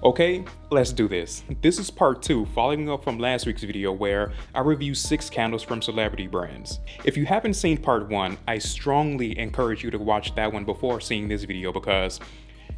Okay, let's do this. This is part 2, following up from last week's video where I reviewed 6 candles from celebrity brands. If you haven't seen part 1, I strongly encourage you to watch that one before seeing this video because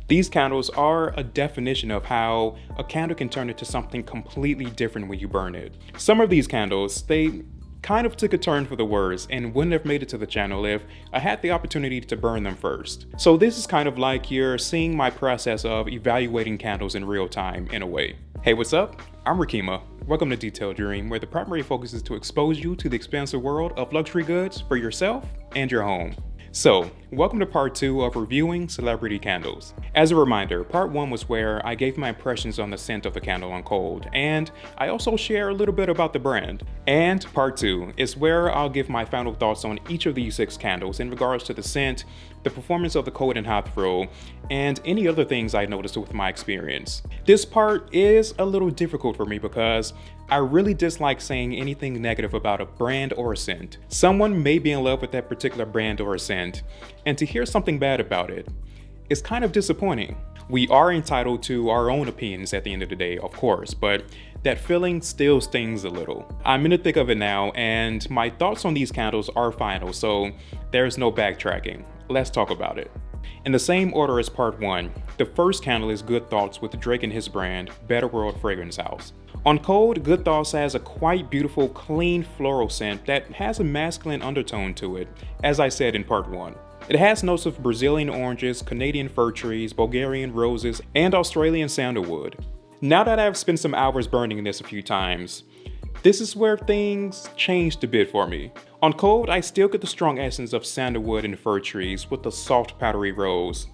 these candles are a definition of how a candle can turn into something completely different when you burn it. Some of these candles, they kind of took a turn for the worse and wouldn't have made it to the channel if I had the opportunity to burn them first. So this is kind of like you're seeing my process of evaluating candles in real time in a way. Hey, what's up? I'm Rekeema. Welcome to Detaileddream, Dream, where the primary focus is to expose you to the expansive world of luxury goods for yourself and your home. So, welcome to part 2 of reviewing celebrity candles. As a reminder, part 1 was where I gave my impressions on the scent of the candle on cold, and I also share a little bit about the brand. And part 2 is where I'll give my final thoughts on each of these 6 candles in regards to the scent, the performance of the cold and hot throw, and any other things I noticed with my experience. This part is a little difficult for me because I really dislike saying anything negative about a brand or a scent. Someone may be in love with that particular brand or a scent, and to hear something bad about it is kind of disappointing. We are entitled to our own opinions at the end of the day, of course, but that feeling still stings a little. I'm in the thick of it now, and my thoughts on these candles are final, so there's no backtracking. Let's talk about it. In the same order as part 1, the first candle is Good Thoughts with Drake and his brand, Better World Fragrance House. On cold, Good Thoughts has a quite beautiful, clean floral scent that has a masculine undertone to it, as I said in part 1. It has notes of Brazilian oranges, Canadian fir trees, Bulgarian roses, and Australian sandalwood. Now that I've spent some hours burning this a few times, this is where things changed a bit for me. On cold, I still get the strong essence of sandalwood and fir trees with the soft powdery rose,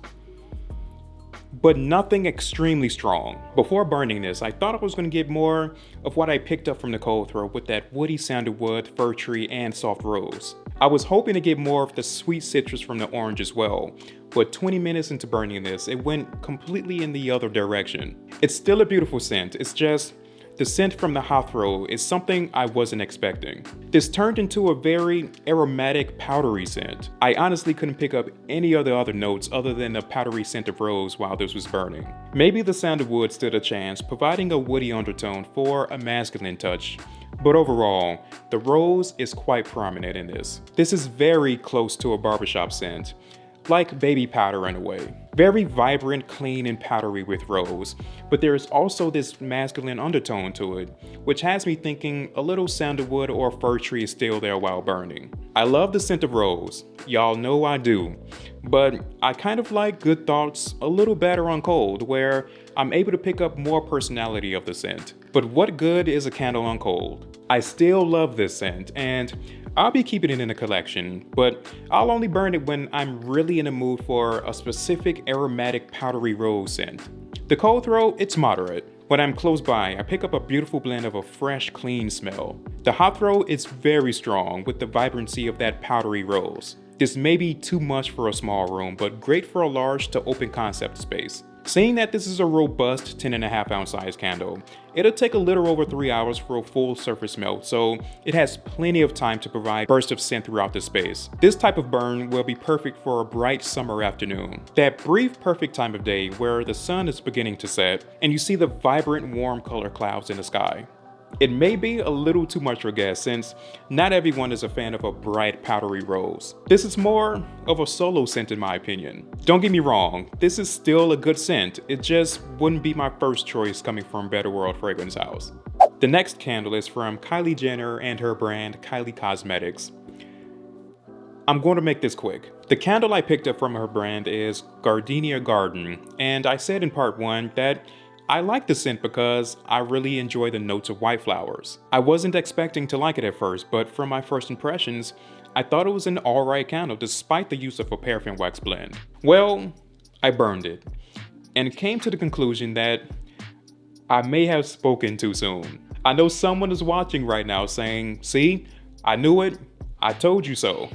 but nothing extremely strong. Before burning this, I thought I was going to get more of what I picked up from the cold throw with that woody sandalwood, fir tree, and soft rose. I was hoping to get more of the sweet citrus from the orange as well, but 20 minutes into burning this, it went completely in the other direction. It's still a beautiful scent, it's just the scent from the hot throw is something I wasn't expecting. This turned into a very aromatic, powdery scent. I honestly couldn't pick up any of the other notes other than the powdery scent of rose while this was burning. Maybe the sandalwood stood a chance, providing a woody undertone for a masculine touch, but overall, the rose is quite prominent in this. This is very close to a barbershop scent, like baby powder in a way. Very vibrant, clean, and powdery with rose, but there is also this masculine undertone to it, which has me thinking a little sandalwood or fir tree is still there while burning. I love the scent of rose, y'all know I do, but I kind of like Good Thoughts a little better on cold, where I'm able to pick up more personality of the scent. But what good is a candle on cold? I still love this scent, and I'll be keeping it in a collection, but I'll only burn it when I'm really in the mood for a specific aromatic powdery rose scent. The cold throw, it's moderate. When I'm close by, I pick up a beautiful blend of a fresh, clean smell. The hot throw is very strong with the vibrancy of that powdery rose. This may be too much for a small room, but great for a large to open concept space. Seeing that this is a robust 10.5 ounce size candle, it'll take a little over 3 hours for a full surface melt, so it has plenty of time to provide bursts of scent throughout the space. This type of burn will be perfect for a bright summer afternoon. That brief perfect time of day where the sun is beginning to set and you see the vibrant warm color clouds in the sky. It may be a little too much for a guess since not everyone is a fan of a bright powdery rose. This is more of a solo scent in my opinion. Don't get me wrong, this is still a good scent, it just wouldn't be my first choice coming from Better World Fragrance House. The next candle is from Kylie Jenner and her brand Kylie Cosmetics. I'm going to make this quick. The candle I picked up from her brand is Gardenia Garden, and I said in part 1 that I like the scent because I really enjoy the notes of white flowers. I wasn't expecting to like it at first, but from my first impressions, I thought it was an alright candle despite the use of a paraffin wax blend. Well, I burned it, and came to the conclusion that I may have spoken too soon. I know someone is watching right now saying, "See, I knew it, I told you so."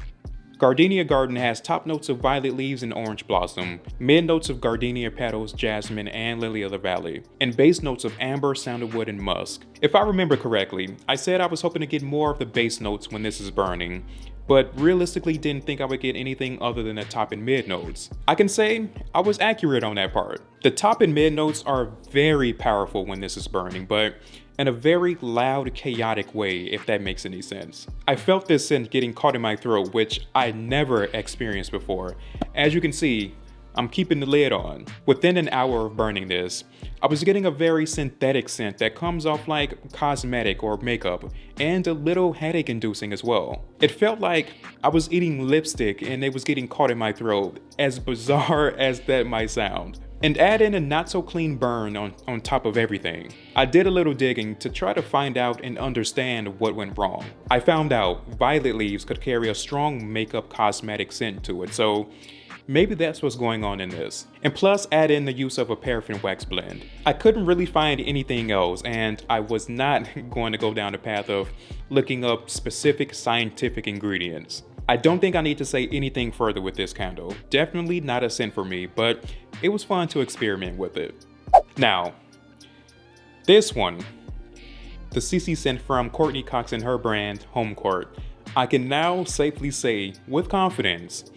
Gardenia Garden has top notes of violet leaves and orange blossom, mid notes of gardenia petals, jasmine, and lily of the valley, and base notes of amber, sandalwood, and musk. If I remember correctly, I said I was hoping to get more of the base notes when this is burning, but realistically didn't think I would get anything other than the top and mid notes. I can say I was accurate on that part. The top and mid notes are very powerful when this is burning, but in a very loud, chaotic way, if that makes any sense. I felt this scent getting caught in my throat, which I never experienced before. As you can see, I'm keeping the lid on. Within an hour of burning this, I was getting a very synthetic scent that comes off like cosmetic or makeup, and a little headache inducing as well. It felt like I was eating lipstick and it was getting caught in my throat, as bizarre as that might sound. And add in a not so clean burn on top of everything. I did a little digging to try to find out and understand what went wrong. I found out violet leaves could carry a strong makeup cosmetic scent to it, so maybe that's what's going on in this. And plus add in the use of a paraffin wax blend. I couldn't really find anything else, and I was not going to go down the path of looking up specific scientific ingredients. I don't think I need to say anything further with this candle. Definitely not a scent for me, but it was fun to experiment with it. Now, this one, the CC scent from Courtney Cox and her brand, Home Court. I can now safely say, with confidence,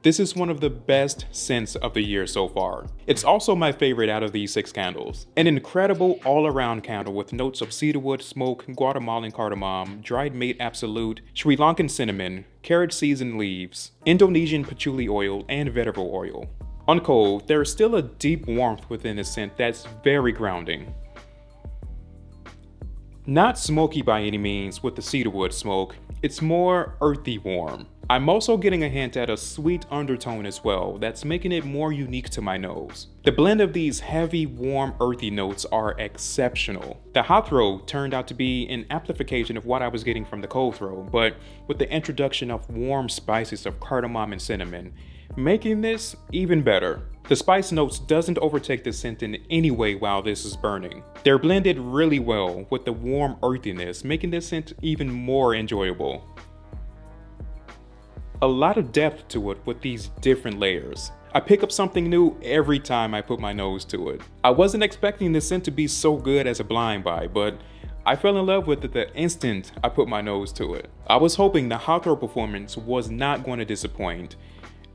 this is one of the best scents of the year so far. It's also my favorite out of these 6 candles. An incredible all-around candle with notes of cedarwood, smoke, Guatemalan cardamom, dried mate absolute, Sri Lankan cinnamon, carrot seasoned leaves, Indonesian patchouli oil, and vetiver oil. On cold, there is still a deep warmth within the scent that's very grounding. Not smoky by any means with the cedarwood smoke, it's more earthy warm. I'm also getting a hint at a sweet undertone as well that's making it more unique to my nose. The blend of these heavy, warm, earthy notes are exceptional. The hot throw turned out to be an amplification of what I was getting from the cold throw, but with the introduction of warm spices of cardamom and cinnamon, making this even better. The spice notes doesn't overtake the scent in any way while this is burning. They're blended really well with the warm earthiness, making this scent even more enjoyable. A lot of depth to it with these different layers. I pick up something new every time I put my nose to it. I wasn't expecting this scent to be so good as a blind buy, but I fell in love with it the instant I put my nose to it. I was hoping the hot throw performance was not going to disappoint,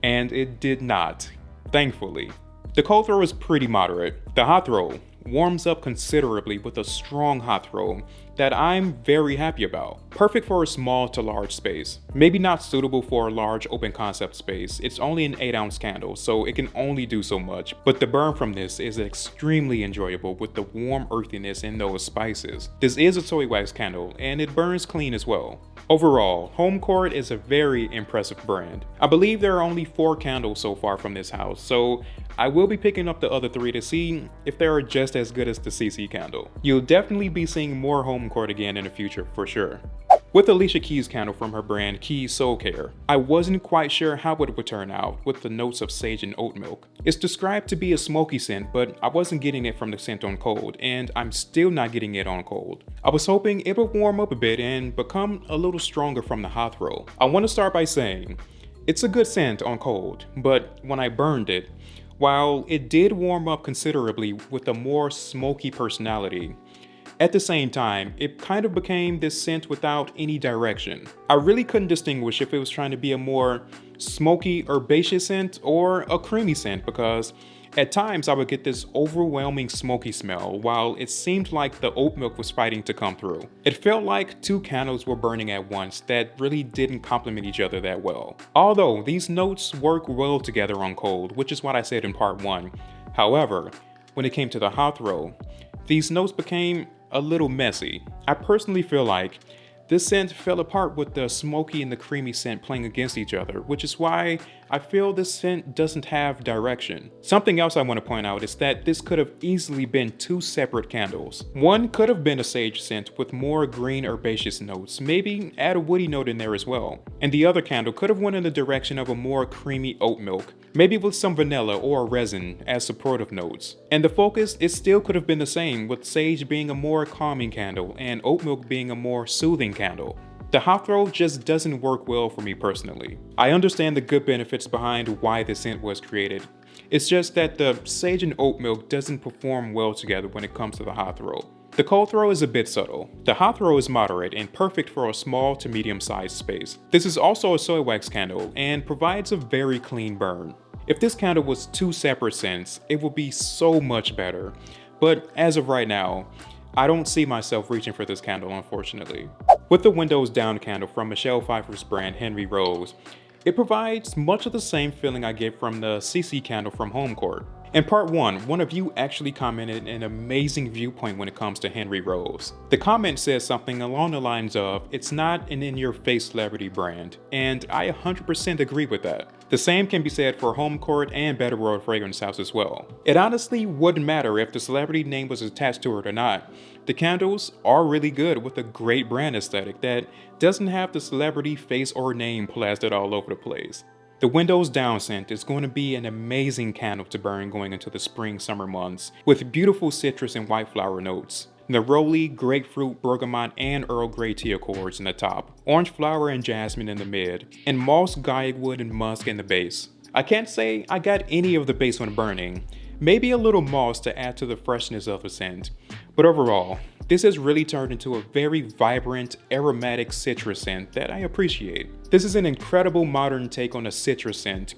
and it did not, thankfully. The cold throw is pretty moderate. The hot throw warms up considerably with a strong hot throw that I'm very happy about. Perfect for a small to large space. Maybe not suitable for a large open concept space. It's only an 8-ounce candle, so it can only do so much. But the burn from this is extremely enjoyable with the warm earthiness and those spices. This is a soy wax candle, and it burns clean as well. Overall, Home Court is a very impressive brand. I believe there are only 4 candles so far from this house, so I will be picking up the other 3 to see if they are just as good as the CC candle. You'll definitely be seeing more Home Court again in the future for sure. With Alicia Keys' candle from her brand Keys Soul Care, I wasn't quite sure how it would turn out with the notes of sage and oat milk. It's described to be a smoky scent, but I wasn't getting it from the scent on cold, and I'm still not getting it on cold. I was hoping it would warm up a bit and become a little stronger from the hot throw. I want to start by saying, it's a good scent on cold, but when I burned it, while it did warm up considerably with a more smoky personality, at the same time, it kind of became this scent without any direction. I really couldn't distinguish if it was trying to be a more smoky, herbaceous scent or a creamy scent, because at times I would get this overwhelming smoky smell while it seemed like the oat milk was fighting to come through. It felt like 2 candles were burning at once that really didn't complement each other that well. Although these notes work well together on cold, which is what I said in part 1. However, when it came to the hot throw, these notes became a little messy. I personally feel like this scent fell apart with the smoky and the creamy scent playing against each other, which is why I feel this scent doesn't have direction. Something else I want to point out is that this could have easily been 2 separate candles. One could have been a sage scent with more green herbaceous notes, maybe add a woody note in there as well. And the other candle could have went in the direction of a more creamy oat milk, maybe with some vanilla or resin as supportive notes. And the focus, it still could have been the same, with sage being a more calming candle and oat milk being a more soothing candle. The hot throw just doesn't work well for me personally. I understand the good benefits behind why the scent was created. It's just that the sage and oat milk doesn't perform well together when it comes to the hot throw. The cold throw is a bit subtle. The hot throw is moderate and perfect for a small to medium sized space. This is also a soy wax candle and provides a very clean burn. If this candle was 2 separate scents, it would be so much better. But as of right now, I don't see myself reaching for this candle, unfortunately. With the windows down candle from Michelle Pfeiffer's brand Henry Rose, it provides much of the same feeling I get from the CC candle from Home Court. In part 1, one of you actually commented an amazing viewpoint when it comes to Henry Rose. The comment says something along the lines of, it's not an in-your-face celebrity brand, and I 100% agree with that. The same can be said for Home Court and Better World Fragrance House as well. It honestly wouldn't matter if the celebrity name was attached to it or not. The candles are really good with a great brand aesthetic that doesn't have the celebrity face or name plastered all over the place. The Windows Down scent is going to be an amazing candle to burn going into the spring-summer months, with beautiful citrus and white flower notes. Neroli, grapefruit, bergamot, and Earl Grey tea accords in the top, orange flower and jasmine in the mid, and moss, guaiac and musk in the base. I can't say I got any of the base when burning, maybe a little moss to add to the freshness of the scent, but overall, this has really turned into a very vibrant, aromatic citrus scent that I appreciate. This is an incredible modern take on a citrus scent,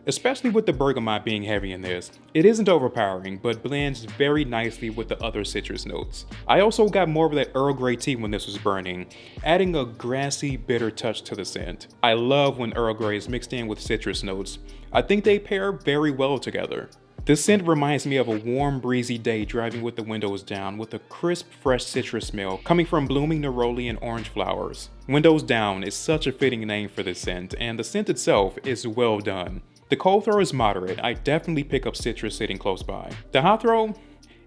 especially with the bergamot being heavy in this. It isn't overpowering, but blends very nicely with the other citrus notes. I also got more of that Earl Grey tea when this was burning, adding a grassy, bitter touch to the scent. I love when Earl Grey is mixed in with citrus notes. I think they pair very well together. This scent reminds me of a warm, breezy day driving with the windows down with a crisp, fresh citrus smell coming from blooming neroli and orange flowers. Windows Down is such a fitting name for this scent, and the scent itself is well done. The cold throw is moderate. I definitely pick up citrus sitting close by. The hot throw?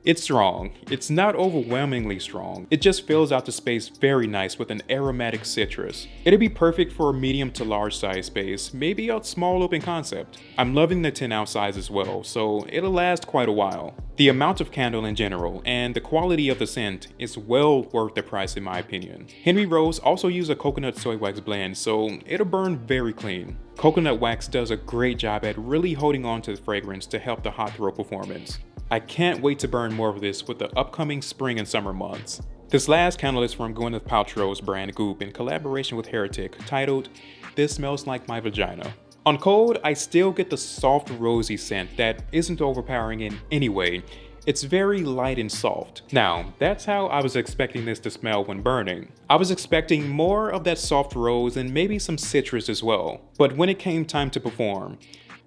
It's strong. It's not overwhelmingly strong. It just fills out the space very nice with an aromatic citrus. It'd be perfect for a medium to large size space, maybe a small open concept. I'm loving the 10-ounce size as well, so it'll last quite a while. The amount of candle in general and the quality of the scent is well worth the price in my opinion. Henry Rose also used a coconut soy wax blend, so it'll burn very clean. Coconut wax does a great job at really holding on to the fragrance to help the hot throw performance. I can't wait to burn more of this with the upcoming spring and summer months. This last candle is from Gwyneth Paltrow's brand Goop in collaboration with Heretic, titled This Smells Like My Vagina. On cold, I still get the soft rosy scent that isn't overpowering in any way. It's very light and soft. Now, that's how I was expecting this to smell when burning. I was expecting more of that soft rose and maybe some citrus as well. But when it came time to perform,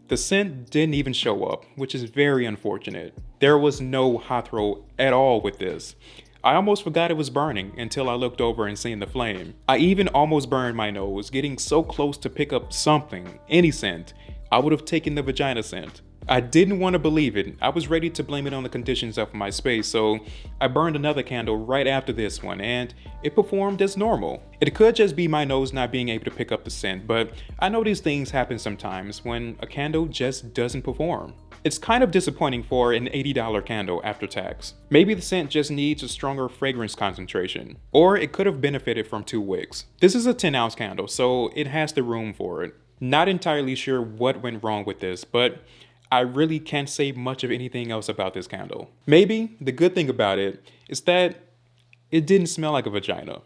the scent didn't even show up, which is very unfortunate. There was no hot throw at all with this. I almost forgot it was burning until I looked over and seen the flame. I even almost burned my nose, getting so close to pick up something, any scent. I would have taken the vagina scent. I didn't want to believe it. I was ready to blame it on the conditions of my space, so I burned another candle right after this one, and it performed as normal. It could just be my nose not being able to pick up the scent, but I know these things happen sometimes when a candle just doesn't perform. It's kind of disappointing for an $80 candle after tax. Maybe the scent just needs a stronger fragrance concentration, or it could have benefited from 2 wicks. This is a 10-ounce candle, so it has the room for it. Not entirely sure what went wrong with this, but I really can't say much of anything else about this candle. Maybe the good thing about it is that it didn't smell like a vagina.